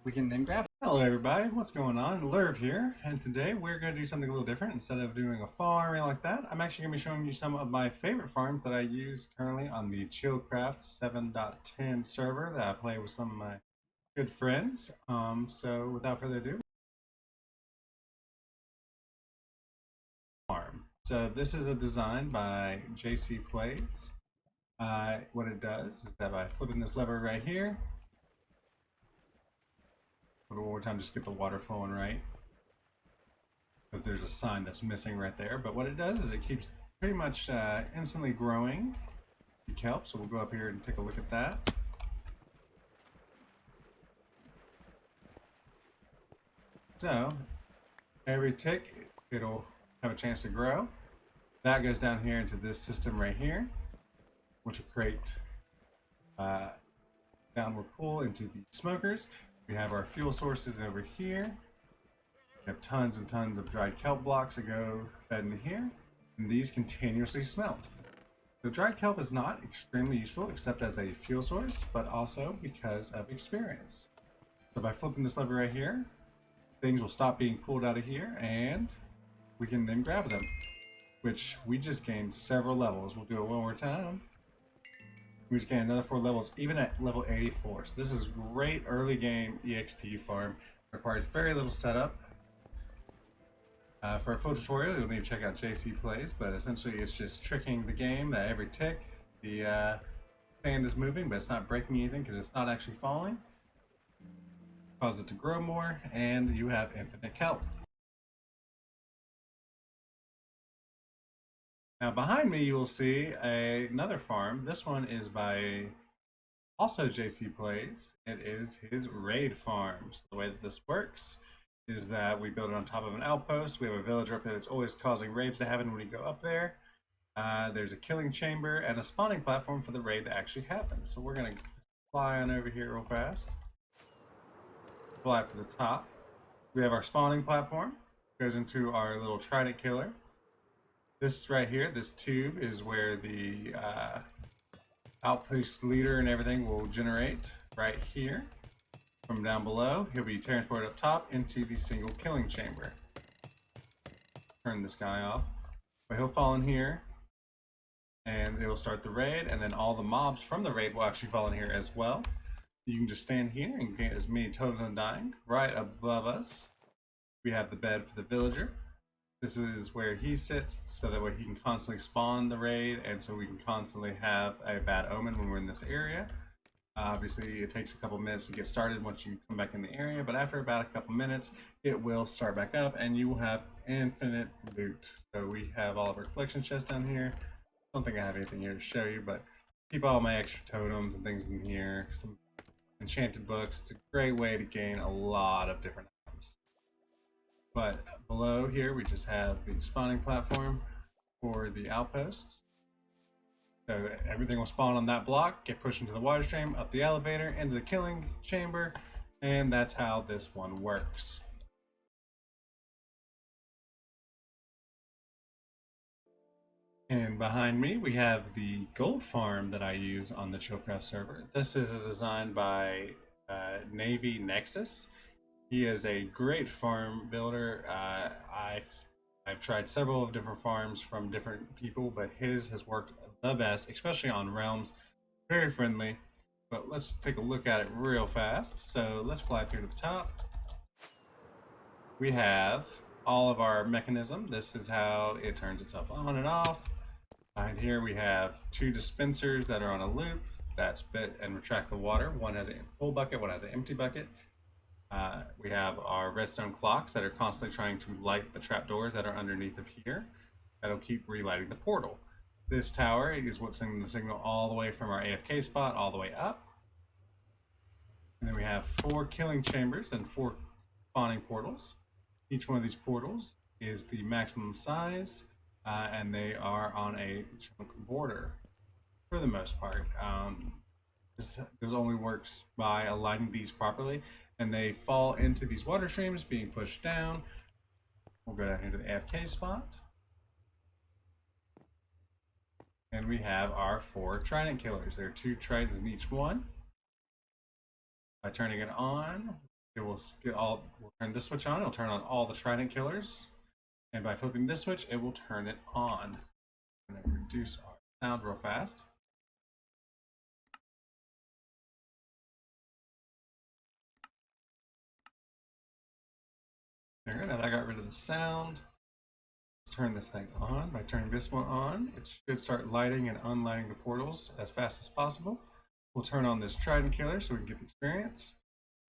we can then grab it. Hello everybody, what's going on? Lerv here, and today we're going to do something a little different. Instead of doing a farm or like that, I'm actually going to be showing you some of my favorite farms that I use currently on the ChillCraft 7.10 server that I play with some of my good friends. So without further ado, farm. So this is a design by JC Plays. What it does is that by flipping this lever right here, one more time, just get the water flowing right. But there's a sign that's missing right there. But what it does is it keeps pretty much instantly growing the kelp. So we'll go up here and take a look at that. So every tick, it'll have a chance to grow. That goes down here into this system right here, which will create downward pull into the smokers. We have our fuel sources over here. We have tons and tons of dried kelp blocks that go fed into here, and these continuously smelt. The dried kelp is not extremely useful except as a fuel source, but also because of experience. So by flipping this lever right here, things will stop being pulled out of here, and we can then grab them, which we just gained several levels. We'll do it one more time. We just gained another 4 levels, even at level 84. So this is great early game EXP farm. Requires very little setup. For a full tutorial, you'll need to check out JC Plays, but essentially it's just tricking the game that every tick, the sand is moving, but it's not breaking anything because it's not actually falling. Cause it to grow more, and you have infinite kelp. Now behind me you will see another farm. This one is by also JC Plays. It is his raid farm. So the way that this works is that we build it on top of an outpost. We have a villager up there that's always causing raids to happen when you go up there. There's a killing chamber and a spawning platform for the raid to actually happen. So we're going to fly on over here real fast. Fly up to the top. We have our spawning platform. Goes into our little trident killer. This right here, this tube, is where the outpost leader and everything will generate right here. From down below, he'll be transported up top into the single killing chamber. Turn this guy off. But he'll fall in here, and it will start the raid, and then all the mobs from the raid will actually fall in here as well. You can just stand here and get as many totems undying. Right above us, we have the bed for the villager. This is where he sits, so that way he can constantly spawn the raid, and so we can constantly have a bad omen when we're in this area. Obviously, it takes a couple minutes to get started once you come back in the area, but after about a couple minutes, it will start back up, and you will have infinite loot. So we have all of our collection chests down here. I don't think I have anything here to show you, but keep all my extra totems and things in here. Some enchanted books. It's a great way to gain a lot of different items. But below here, we just have the spawning platform for the outposts. So everything will spawn on that block, get pushed into the water stream, up the elevator, into the killing chamber, and that's how this one works. And behind me, we have the gold farm that I use on the ChillCraft server. This is a design by Navy Nexus. He is a great farm builder. I've tried several of different farms from different people, but his has worked the best, especially on realms. Very friendly. But let's take a look at it real fast. So let's fly through to the top. We have all of our mechanism. This is how it turns itself on and off. Behind here we have 2 dispensers that are on a loop that spit and retract the water. One has a full bucket, one has an empty bucket. We have our redstone clocks that are constantly trying to light the trapdoors that are underneath of here. That'll keep relighting the portal. This tower is what's sending the signal all the way from our AFK spot all the way up. And then we have 4 killing chambers and 4 spawning portals. Each one of these portals is the maximum size, and they are on a chunk border for the most part. This only works by aligning these properly, and they fall into these water streams being pushed down. We'll go down here to the AFK spot. And we have our 4 trident killers. There are 2 tridents in each one. By turning it on, it will get all. We'll turn this switch on. It'll turn on all the trident killers, and by flipping this switch, it will turn it on. I'm gonna reduce our sound real fast. There, now that I got rid of the sound, let's turn this thing on. By turning this one on, it should start lighting and unlighting the portals as fast as possible. We'll turn on this trident killer so we can get the experience.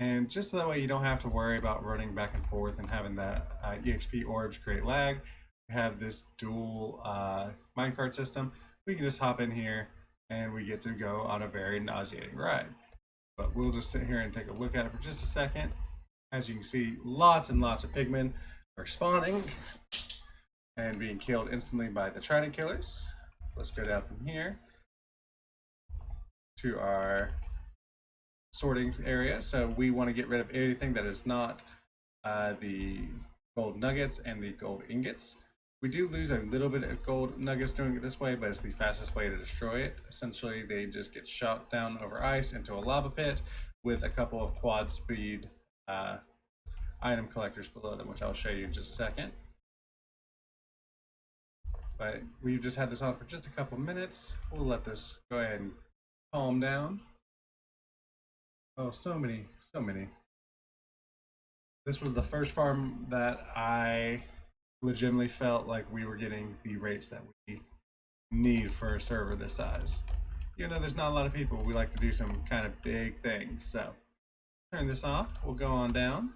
And just so that way you don't have to worry about running back and forth and having that EXP orbs create lag. We have this dual minecart system. We can just hop in here and we get to go on a very nauseating ride. But we'll just sit here and take a look at it for just a second. As you can see, lots and lots of pigmen are spawning and being killed instantly by the trident killers. Let's go down from here to our sorting area. So we want to get rid of anything that is not the gold nuggets and the gold ingots. We do lose a little bit of gold nuggets doing it this way, but it's the fastest way to destroy it. Essentially, they just get shot down over ice into a lava pit with a couple of quad speed item collectors below them, which I'll show you in just a second. But we've just had this on for just a couple minutes. We'll let this go ahead and calm down. Oh, so many. This was the first farm that I legitimately felt like we were getting the rates that we need for a server this size. Even though there's not a lot of people, we like to do some kind of big things. So turn this off. We'll go on down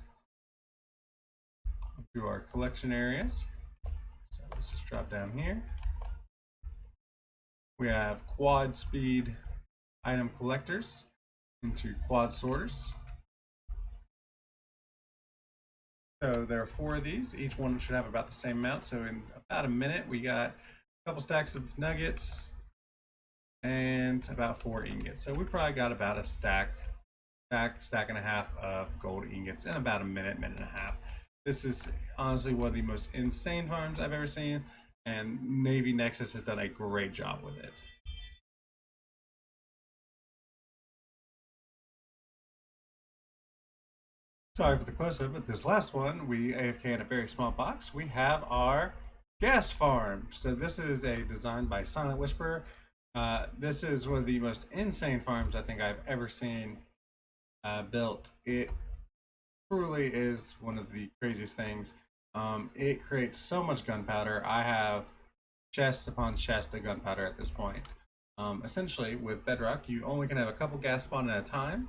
to our collection areas. So let's just drop down here. We have quad speed item collectors into quad sorters. So there are 4 of these. Each one should have about the same amount. So in about a minute, we got a couple stacks of nuggets and about 4 ingots. So we probably got about a stack and a half of gold ingots in about a minute and a half. This is honestly one of the most insane farms I've ever seen, and Navy Nexus has done a great job with it. Sorry for the close-up, but this last one, we AFK in a very small box. We have our gas farm. So this is a design by Silent Whisperer. This is one of the most insane farms I think I've ever seen built. It truly is one of the craziest things. It creates so much gunpowder. I have chest upon chest of gunpowder at this point. Essentially, with Bedrock, you only can have a couple gas spawn at a time.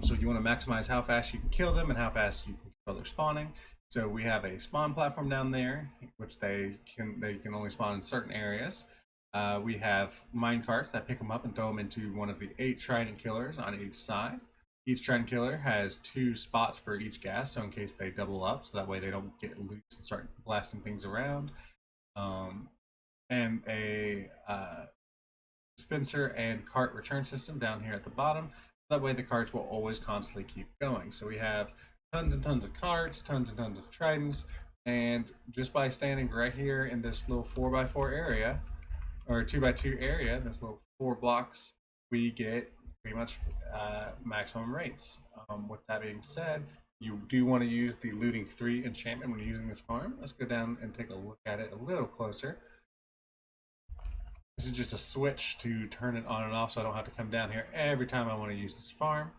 So you want to maximize how fast you can kill them and how fast you can control their spawning. So we have a spawn platform down there, which they can only spawn in certain areas. We have minecarts that pick them up and throw them into one of the 8 trident killers on each side. Each trident killer has 2 spots for each gas, so in case they double up, so that way they don't get loose and start blasting things around. And a dispenser and cart return system down here at the bottom. That way the carts will always constantly keep going. So we have tons and tons of carts, tons and tons of tridents, and just by standing right here in this little 4x4 area, or 2x2 area, this little 4 blocks, we get pretty much maximum rates. With that being said, you do want to use the looting 3 enchantment when using this farm. Let's go down and take a look at it a little closer. This is just a switch to turn it on and off so I don't have to come down here every time I want to use this farm.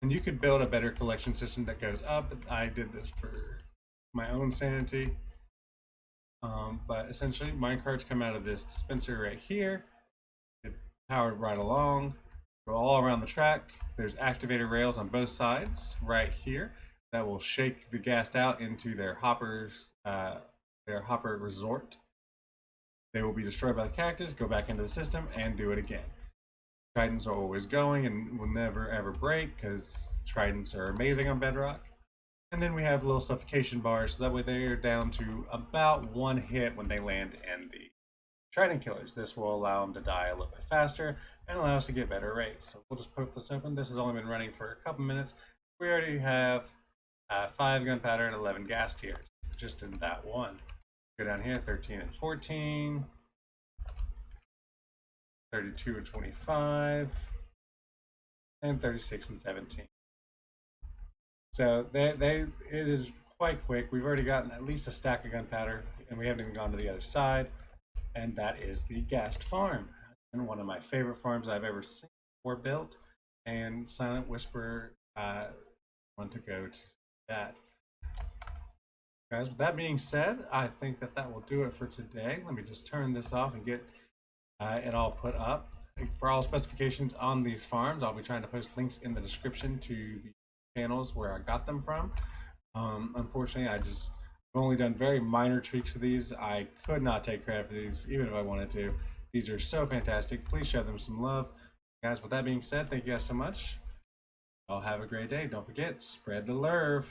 And you could build a better collection system that goes up, but I did this for my own sanity. But essentially, minecarts come out of this dispenser right here. Get powered right along, go all around the track. There's activator rails on both sides right here that will shake the gas out into their hoppers, their hopper resort. They will be destroyed by the cactus, go back into the system, and do it again. Tridents are always going and will never ever break because tridents are amazing on Bedrock. And then we have little suffocation bars, so that way they are down to about 1 hit when they land in the trident killers. This will allow them to die a little bit faster and allow us to get better rates. So we'll just put this open. This has only been running for a couple minutes. We already have 5 gunpowder and 11 gas tiers just in that one. Go down here, 13 and 14. 32 and 25, and 36 and 17. So it is quite quick. We've already gotten at least a stack of gunpowder, and we haven't even gone to the other side. And that is the Ghast Farm, and one of my favorite farms I've ever seen or built. And Silent Whisper want to go to that. Guys, with that being said, I think that will do it for today. Let me just turn this off and get it all put up. For all specifications on these farms, I'll be trying to post links in the description to the channels where I got them from. Unfortunately, I've only done very minor tweaks to these. I could not take credit for these, even if I wanted to. These are so fantastic. Please show them some love. Guys, with that being said, thank you guys so much. Y'all have a great day. Don't forget, spread the lurv.